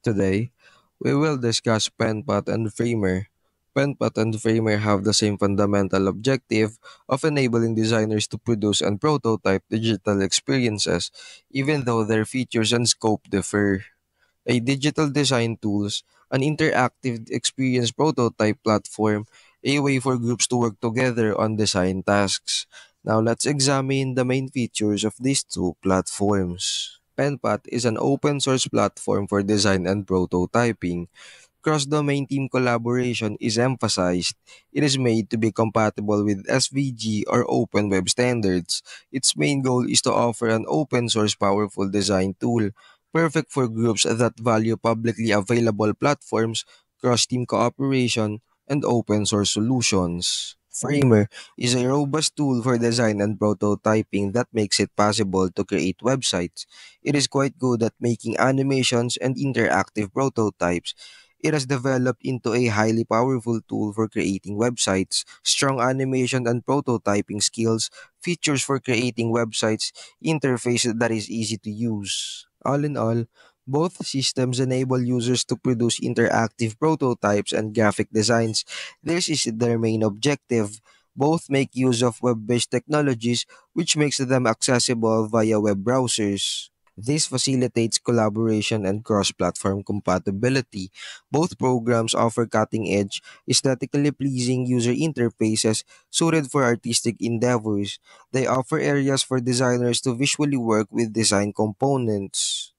Today, we will discuss PenPat and Framer. PenPat and Framer have the same fundamental objective of enabling designers to produce and prototype digital experiences, even though their features and scope differ. A digital design tools, an interactive experience prototype platform, a way for groups to work together on design tasks. Now let's examine the main features of these two platforms. PenPat is an open source platform for design and prototyping. Cross-domain team collaboration is emphasized. It is made to be compatible with SVG or Open Web standards. Its main goal is to offer an open source powerful design tool, perfect for groups that value publicly available platforms, cross-team cooperation, and open source solutions. Framer is a robust tool for design and prototyping that makes it possible to create websites. It is quite good at making animations and interactive prototypes. It has developed into a highly powerful tool for creating websites, strong animation and prototyping skills, features for creating websites, interface that is easy to use. All in all, both systems enable users to produce interactive prototypes and graphic designs. This is their main objective. Both make use of web-based technologies, which makes them accessible via web browsers. This facilitates collaboration and cross-platform compatibility. Both programs offer cutting-edge, aesthetically pleasing user interfaces suited for artistic endeavors. They offer areas for designers to visually work with design components.